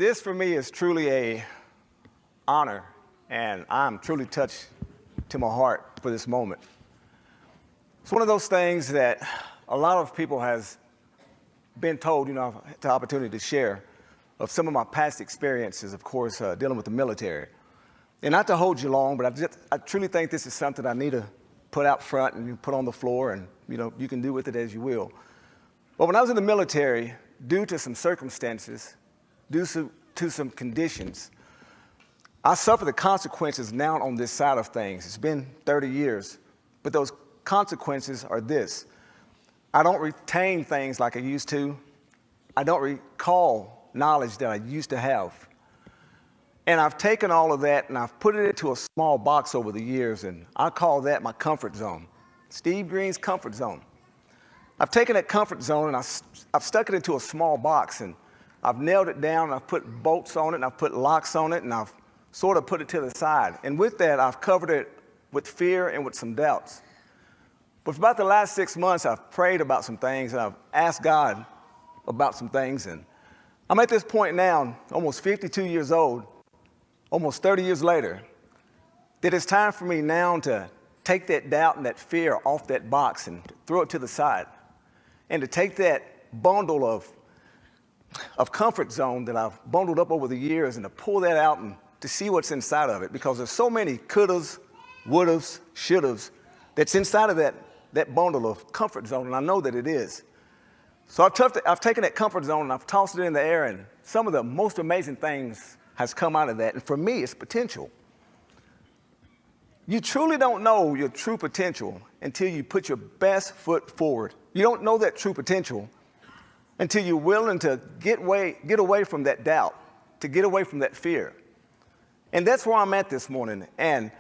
This for me is truly a honor, and I'm truly touched to my heart for this moment. It's one of those things that a lot of people has been told, I've had the opportunity to share of some of my past experiences, of course, dealing with the military. And not to hold you long, but I truly think this is something I need to put out front and put on the floor, and you can do with it as you will. But when I was in the military, due to some circumstances, due to some conditions, I suffer the consequences now on this side of things. It's been 30 years, but those consequences are this. I don't retain things like I used to. I don't recall knowledge that I used to have. And I've taken all of that and I've put it into a small box over the years, and I call that my comfort zone. Steve Green's comfort zone. I've taken that comfort zone and I've stuck it into a small box, and I've nailed it down, and I've put bolts on it, and I've put locks on it, and I've sort of put it to the side. And with that, I've covered it with fear and with some doubts. But for about the last 6 months, I've prayed about some things, and I've asked God about some things. And I'm at this point now, almost 52 years old, almost 30 years later, that it's time for me now to take that doubt and that fear off that box and throw it to the side, and to take that bundle of comfort zone that I've bundled up over the years and to pull that out and to see what's inside of it, because there's so many couldas, wouldas, shouldas that's inside of that bundle of comfort zone, and I know that it is. So I've taken that comfort zone and I've tossed it in the air, and some of the most amazing things has come out of that, and for me, it's potential. You truly don't know your true potential until you put your best foot forward. You don't know that true potential until you're willing to get away from that doubt, to get away from that fear. And that's where I'm at this morning, and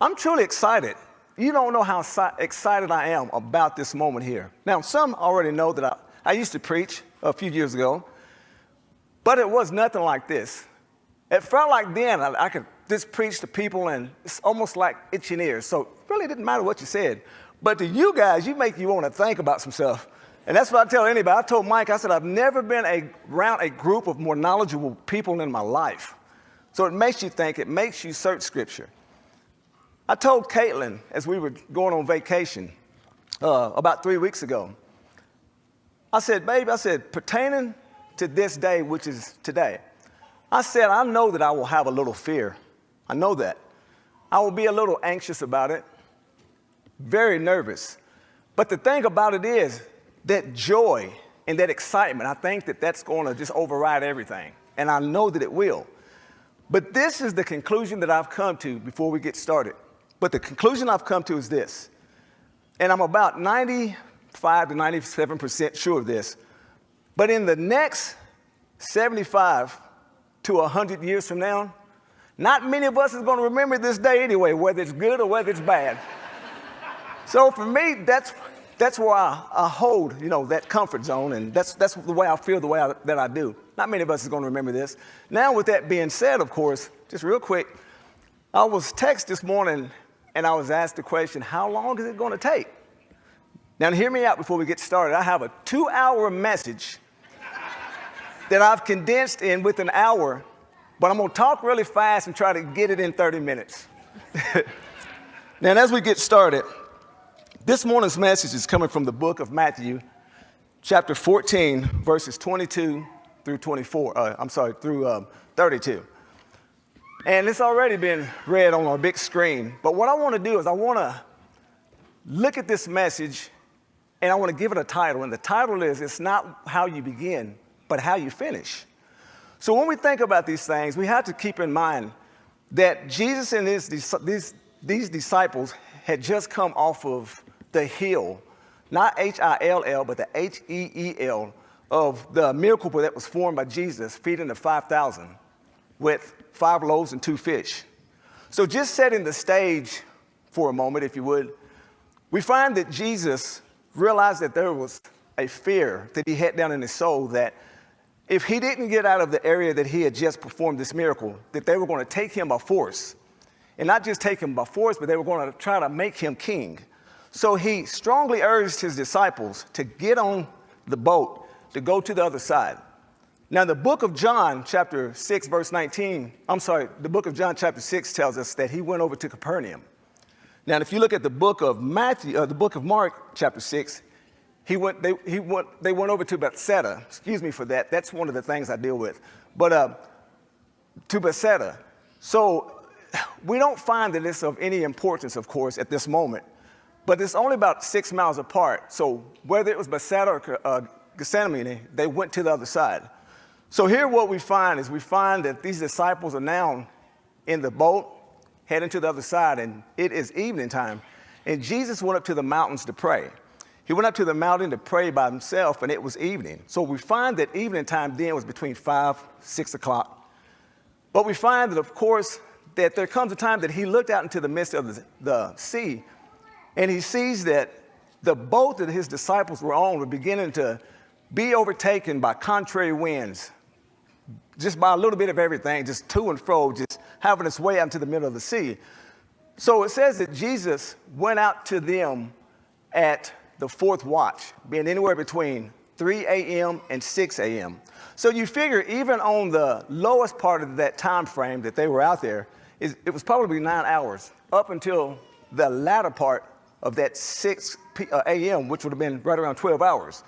I'm truly excited. You don't know how excited I am about this moment here. Now, some already know that I used to preach a few years ago, but it was nothing like this. It felt like then I could just preach to people, and it's almost like itching ears. So it really didn't matter what you said. But to you guys, you want to think about some stuff. And that's what I tell anybody. I told Mike, I said, I've never been around a group of more knowledgeable people in my life. So it makes you think, it makes you search Scripture. I told Caitlin as we were going on vacation about 3 weeks ago, I said, baby, pertaining to this day, which is today, I said, I know that I will have a little fear. I know that. I will be a little anxious about it, very nervous. But the thing about it is that joy and that excitement, I think that that's going to just override everything. And I know that it will. But this is the conclusion that I've come to before we get started. But the conclusion I've come to is this, and I'm about 95 to 97% sure of this, but in the next 75 to 100 years from now, not many of us is going to remember this day anyway, whether it's good or whether it's bad. So for me, that's where I hold, that comfort zone, and that's the way I feel, the way that I do. Not many of us is going to remember this. Now, with that being said, of course, just real quick, I was texted this morning, and I was asked the question, how long is it going to take? Now, hear me out before we get started. I have a 2-hour message that I've condensed in with an hour, but I'm going to talk really fast and try to get it in 30 minutes. Now, as we get started, this morning's message is coming from the book of Matthew, chapter 14, verses 22 through 32. And it's already been read on our big screen. But what I want to do is I want to look at this message, and I want to give it a title. And the title is, it's not how you begin, but how you finish. So when we think about these things, we have to keep in mind that Jesus and these disciples had just come off of the hill, not H-I-L-L, but the H-E-E-L, of the miracle that was formed by Jesus feeding the 5,000 with 5 loaves and 2 fish. So just setting the stage for a moment, if you would, we find that Jesus realized that there was a fear that he had down in his soul, that if he didn't get out of the area that he had just performed this miracle, that they were going to take him by force. And not just take him by force, but they were going to try to make him king. So he strongly urged his disciples to get on the boat to go to the other side. Now, the book of John, chapter 6, verse 19, the book of John, chapter 6 tells us that he went over to Capernaum. Now, if you look at the book of the book of Mark, chapter 6, they went over to Bethsaida. Excuse me for that. That's one of the things I deal with. But to Bethsaida. So we don't find that it's of any importance, of course, at this moment. But it's only about 6 miles apart. So whether it was Bethsaida or Gethsemane, they went to the other side. So here what we find is that these disciples are now in the boat, heading to the other side, and it is evening time. And Jesus went up to the mountains to pray. He went up to the mountain to pray by himself, and it was evening. So we find that evening time then was between 5, 6 o'clock. But we find that, of course, that there comes a time that he looked out into the midst of the sea, and he sees that the boat that his disciples were on were beginning to be overtaken by contrary winds, just by a little bit of everything, just to and fro, just having its way out into the middle of the sea. So it says that Jesus went out to them at the fourth watch, being anywhere between 3 a.m. and 6 a.m. So you figure even on the lowest part of that time frame that they were out there, it was probably 9 hours up until the latter part of that 6 a.m., which would have been right around 12 hours.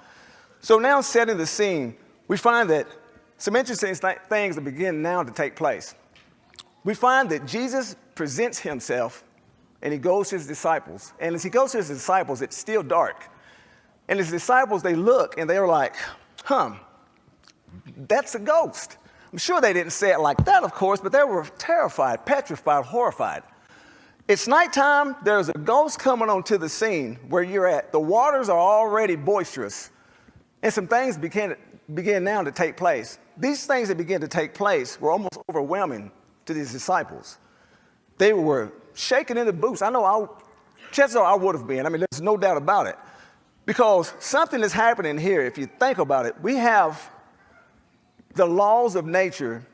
So now setting the scene, we find that some interesting things are beginning now to take place. We find that Jesus presents himself and he goes to his disciples. And as he goes to his disciples, it's still dark. And his disciples, they look and they're like, that's a ghost. I'm sure they didn't say it like that, of course, but they were terrified, petrified, horrified. It's nighttime. There's a ghost coming onto the scene where you're at. The waters are already boisterous. And some things began now to take place. These things that began to take place were almost overwhelming to these disciples. They were shaking in the boots. Chances are I would have been. I mean, there's no doubt about it. Because something is happening here. If you think about it, we have the laws of nature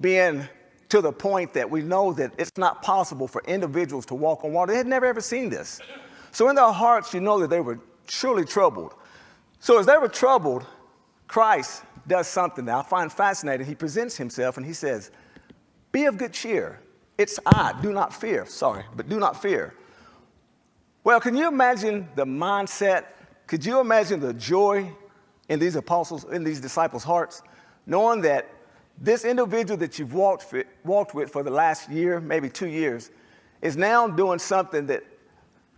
being to the point that we know that it's not possible for individuals to walk on water. They had never ever seen this. So in their hearts, you know that they were truly troubled. So as they were troubled, Christ does something that I find fascinating. He presents himself and he says, be of good cheer. It's I, do not fear. Sorry, but do not fear. Well, can you imagine the mindset? Could you imagine the joy in these disciples' hearts, knowing that this individual that you've walked with for the last year, maybe 2 years, is now doing something that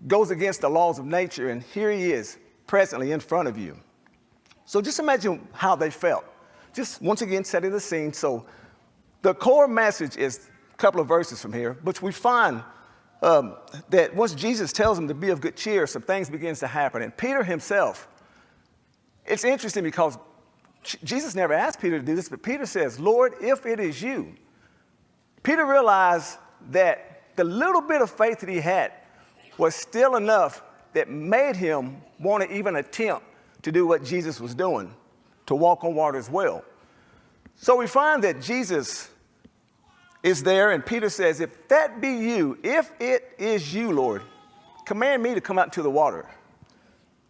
goes against the laws of nature, and here he is presently in front of you. So just imagine how they felt. Just once again setting the scene. So the core message is a couple of verses from here, which we find that once Jesus tells them to be of good cheer, some things begins to happen. And Peter himself, it's interesting because Jesus never asked Peter to do this, but Peter says, Lord, if it is you. Peter realized that the little bit of faith that he had was still enough that made him want to even attempt to do what Jesus was doing, to walk on water as well. So we find that Jesus is there, and Peter says, if that be you, if it is you, Lord, command me to come out into the water.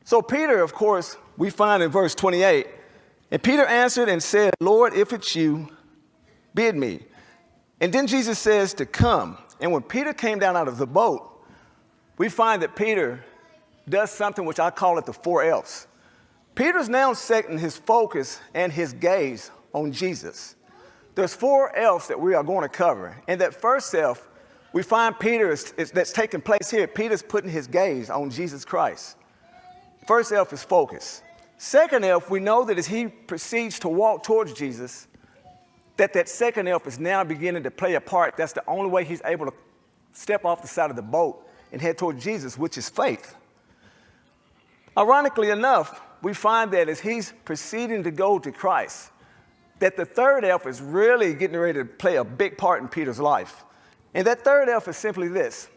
So Peter, of course, we find in verse 28, and Peter answered and said, Lord, if it's you, bid me. And then Jesus says to come. And when Peter came down out of the boat, we find that Peter does something which I call it the 4 F's. Peter's now setting his focus and his gaze on Jesus. There's 4 F's that we are going to cover. And that first F, we find Peter that's taking place here. Peter's putting his gaze on Jesus Christ. First F is focus. Second F, we know that as he proceeds to walk towards Jesus, that second F is now beginning to play a part. That's the only way he's able to step off the side of the boat and head toward Jesus, which is faith. Ironically enough, we find that as he's proceeding to go to Christ, that the third F is really getting ready to play a big part in Peter's life. And that third F is simply this.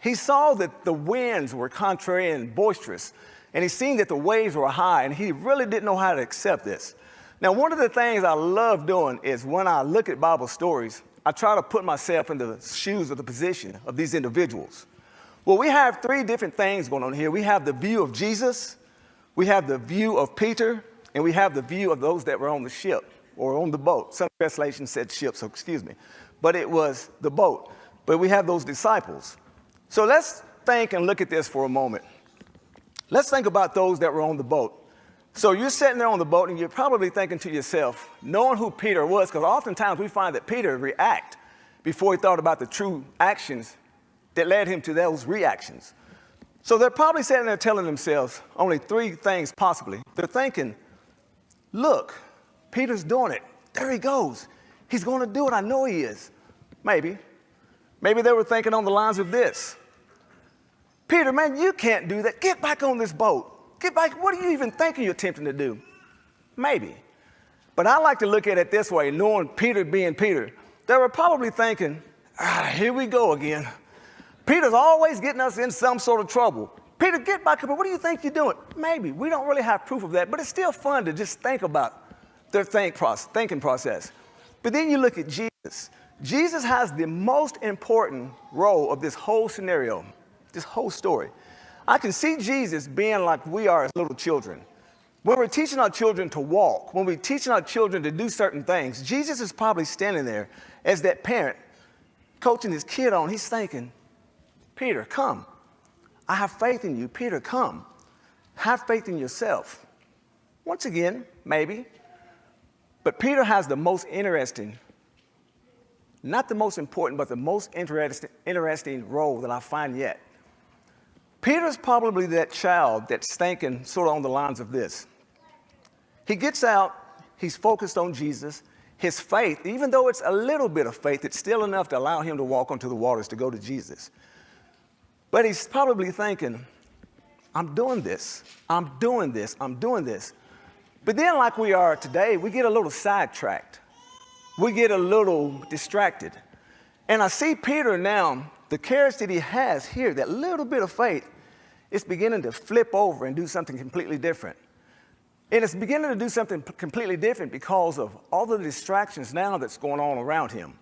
He saw that the winds were contrary and boisterous, and he seen that the waves were high, and he really didn't know how to accept this. Now, one of the things I love doing is when I look at Bible stories, I try to put myself in the shoes of the position of these individuals. Well, we have 3 different things going on here. We have the view of Jesus, we have the view of Peter, and we have the view of those that were on the ship or on the boat. Some translations said ship, so excuse me. But it was the boat. But we have those disciples. So let's think and look at this for a moment. Let's think about those that were on the boat. So you're sitting there on the boat and you're probably thinking to yourself, knowing who Peter was, because oftentimes we find that Peter react before he thought about the true actions that led him to those reactions. So they're probably sitting there telling themselves only three things possibly. They're thinking, look, Peter's doing it. There he goes. He's going to do it. I know he is. Maybe. Maybe they were thinking on the lines of this. Peter, man, you can't do that. Get back on this boat. Get back. What are you even thinking you're attempting to do? Maybe. But I like to look at it this way, knowing Peter being Peter. They were probably thinking, here we go again. Peter's always getting us in some sort of trouble. Peter, get back up. What do you think you're doing? Maybe. We don't really have proof of that, but it's still fun to just think about their thinking process. But then you look at Jesus. Jesus has the most important role of this whole scenario, this whole story. I can see Jesus being like we are as little children. When we're teaching our children to walk, when we're teaching our children to do certain things, Jesus is probably standing there as that parent coaching his kid on. He's thinking, Peter, come. I have faith in you. Peter, come. Have faith in yourself. Once again, maybe. But Peter has the most interesting, not the most important, but the most interesting role that I find yet. Peter's probably that child that's thinking sort of on the lines of this. He gets out, he's focused on Jesus. His faith, even though it's a little bit of faith, it's still enough to allow him to walk onto the waters to go to Jesus. But he's probably thinking, I'm doing this, I'm doing this, I'm doing this. But then like we are today, we get a little sidetracked. We get a little distracted. And I see Peter now, the courage that he has here, that little bit of faith, is beginning to flip over and do something completely different. And it's beginning to do something completely different because of all the distractions now that's going on around him.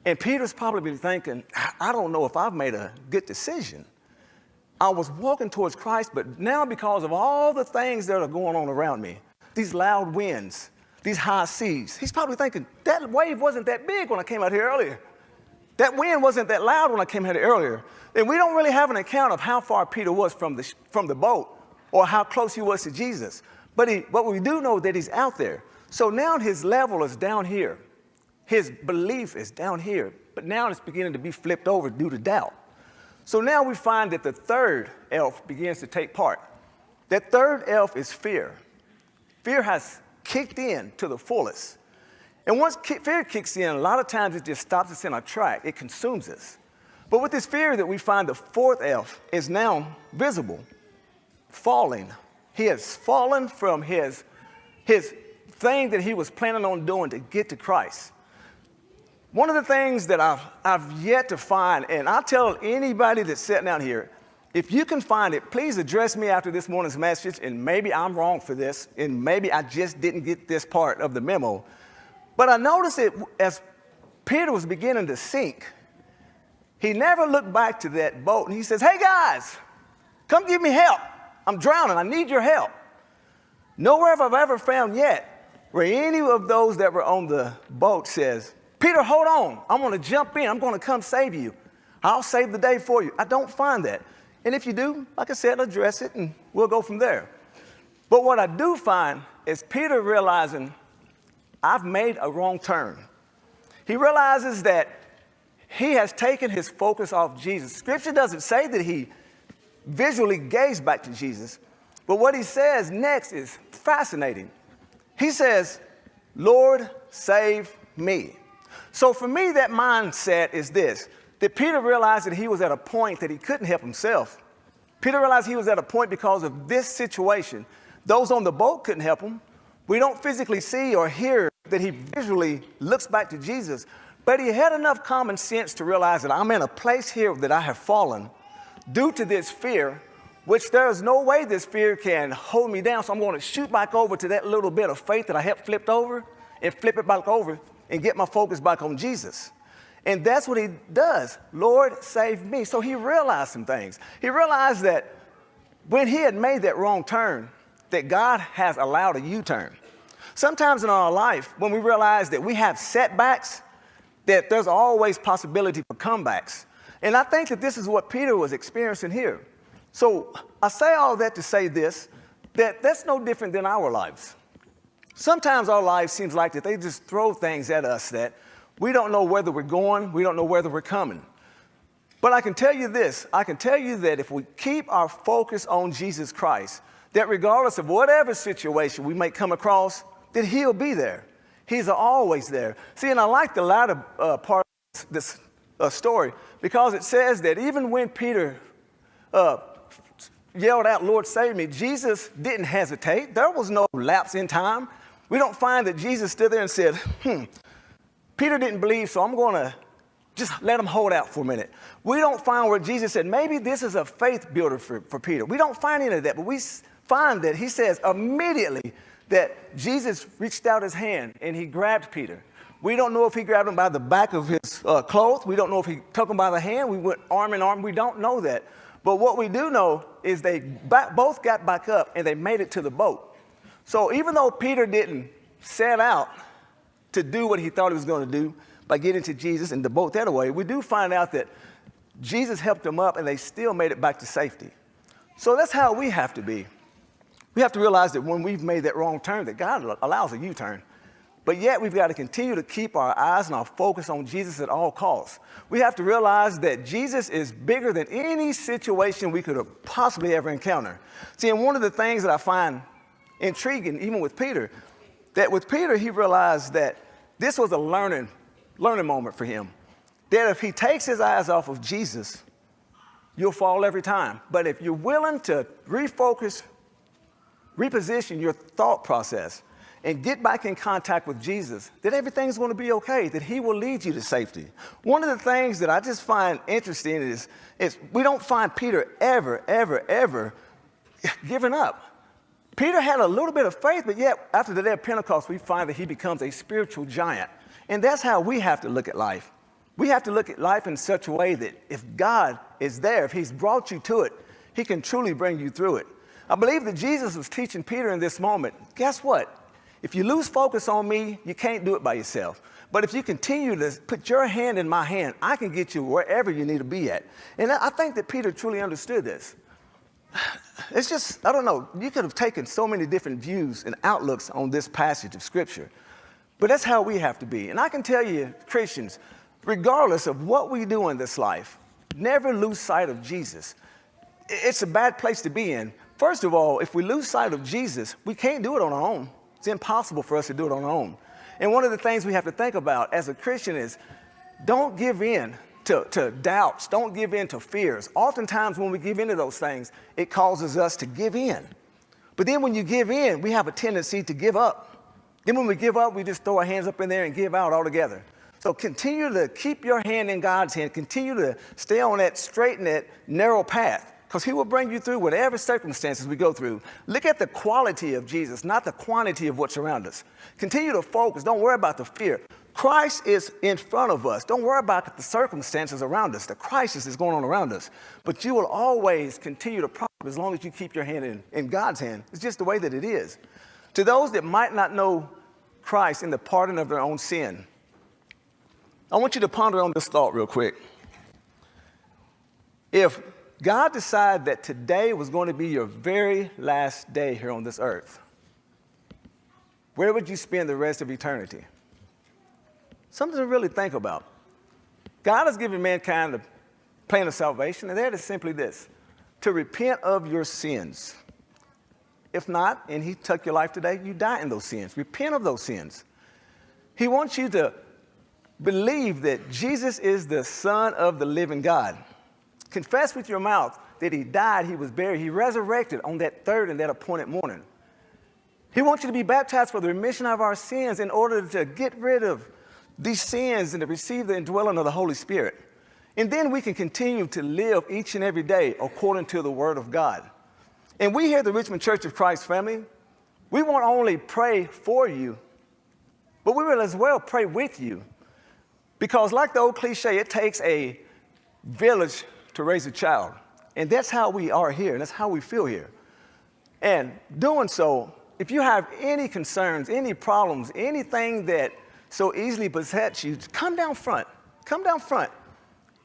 And Peter's probably thinking, I don't know if I've made a good decision. I was walking towards Christ, but now because of all the things that are going on around me, these loud winds, these high seas, he's probably thinking, that wave wasn't that big when I came out here earlier. That wind wasn't that loud when I came out here earlier. And we don't really have an account of how far Peter was from the boat or how close he was to Jesus. But we do know that he's out there. So now his level is down here. His belief is down here. But now it's beginning to be flipped over due to doubt. So now we find that the third elf begins to take part. That third elf is fear. Fear has kicked in to the fullest. And once fear kicks in, a lot of times it just stops us in our track. It consumes us. But with this fear that we find, the fourth elf is now visible, falling. He has fallen from his thing that he was planning on doing to get to Christ. One of the things that I've yet to find, and I tell anybody that's sitting out here, if you can find it, please address me after this morning's message, and maybe I'm wrong for this, and maybe I just didn't get this part of the memo. But I noticed it as Peter was beginning to sink. He never looked back to that boat, and he says, hey guys, come give me help. I'm drowning, I need your help. Nowhere have I ever found yet where any of those that were on the boat says, Peter, hold on, I'm gonna jump in, I'm gonna come save you. I'll save the day for you. I don't find that. And if you do, like I said, address it and we'll go from there. But what I do find is Peter realizing, I've made a wrong turn. He realizes that he has taken his focus off Jesus. Scripture doesn't say that he visually gazed back to Jesus, but what he says next is fascinating. He says, Lord, save me. So for me, that mindset is this, that Peter realized that he was at a point that he couldn't help himself. Peter realized he was at a point because of this situation. Those on the boat couldn't help him. We don't physically see or hear that he visually looks back to Jesus, but he had enough common sense to realize that I'm in a place here that I have fallen due to this fear, which there is no way this fear can hold me down. So I'm going to shoot back over to that little bit of faith that I have flipped over and flip it back over and get my focus back on Jesus. And that's what he does. Lord, save me. So he realized some things. He realized that when he had made that wrong turn, that God has allowed a U-turn. Sometimes in our life, when we realize that we have setbacks, that there's always possibility for comebacks. And I think that this is what Peter was experiencing here. So I say all that to say this, that that's no different than our lives. Sometimes our lives seems like that they just throw things at us that we don't know whether we're going, we don't know whether we're coming. But I can tell you this, I can tell you that if we keep our focus on Jesus Christ, that regardless of whatever situation we may come across, that he'll be there. He's always there. See, and I like the latter part of this story because it says that even when Peter yelled out, "Lord, save me," Jesus didn't hesitate. There was no lapse in time. We don't find that Jesus stood there and said, Peter didn't believe, so I'm going to just let him hold out for a minute. We don't find where Jesus said, maybe this is a faith builder for Peter. We don't find any of that, but we find that he says immediately that Jesus reached out his hand and he grabbed Peter. We don't know if he grabbed him by the back of his clothes. We don't know if he took him by the hand. We went arm in arm. We don't know that. But what we do know is they both got back up and they made it to the boat. So even though Peter didn't set out to do what he thought he was going to do by getting to Jesus and the boat that way, we do find out that Jesus helped them up and they still made it back to safety. So that's how we have to be. We have to realize that when we've made that wrong turn, that God allows a U-turn. But yet we've got to continue to keep our eyes and our focus on Jesus at all costs. We have to realize that Jesus is bigger than any situation we could have possibly ever encountered. See, and one of the things that I find intriguing, even with Peter, that with Peter, he realized that this was a learning moment for him. That if he takes his eyes off of Jesus, you'll fall every time. But if you're willing to refocus, reposition your thought process, and get back in contact with Jesus, that everything's going to be okay, that he will lead you to safety. One of the things that I just find interesting is we don't find Peter ever giving up. Peter had a little bit of faith, but yet after the day of Pentecost, we find that he becomes a spiritual giant. And that's how we have to look at life. We have to look at life in such a way that if God is there, if he's brought you to it, he can truly bring you through it. I believe that Jesus was teaching Peter in this moment, guess what? If you lose focus on me, you can't do it by yourself. But if you continue to put your hand in my hand, I can get you wherever you need to be at. And I think that Peter truly understood this. It's just, I don't know, you could have taken so many different views and outlooks on this passage of Scripture. But that's how we have to be. And I can tell you, Christians, regardless of what we do in this life, never lose sight of Jesus. It's a bad place to be in. First of all, if we lose sight of Jesus, we can't do it on our own. It's impossible for us to do it on our own. And one of the things we have to think about as a Christian is don't give in to doubts. Don't give in to fears. Oftentimes when we give in to those things, it causes us to give in. But then when you give in, we have a tendency to give up. Then when we give up, we just throw our hands up in there and give out altogether. So continue to keep your hand in God's hand. Continue to stay on that straight and that narrow path, because he will bring you through whatever circumstances we go through. Look at the quality of Jesus, not the quantity of what's around us. Continue to focus. Don't worry about the fear. Christ is in front of us. Don't worry about the circumstances around us. The crisis is going on around us. But you will always continue to prosper as long as you keep your hand in God's hand. It's just the way that it is. To those that might not know Christ in the pardon of their own sin, I want you to ponder on this thought real quick. If God decided that today was going to be your very last day here on this earth, where would you spend the rest of eternity? Something to really think about. God has given mankind the plan of salvation, and that is simply this: to repent of your sins. If not, and he took your life today, you die in those sins. Repent of those sins. He wants you to believe that Jesus is the Son of the living God. Confess with your mouth that he died, he was buried, he resurrected on that third and that appointed morning. He wants you to be baptized for the remission of our sins in order to get rid of these sins and to receive the indwelling of the Holy Spirit. And then we can continue to live each and every day according to the Word of God. And we here at the Richmond Church of Christ family, we won't only pray for you, but we will as well pray with you. Because like the old cliche, it takes a village to raise a child. And that's how we are here, and that's how we feel here. And doing so, if you have any concerns, any problems, anything that so easily besets you, come down front. Come down front.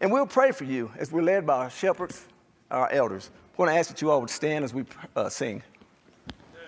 And we'll pray for you as we're led by our shepherds, our elders. I'm going to ask that you all would stand as we sing.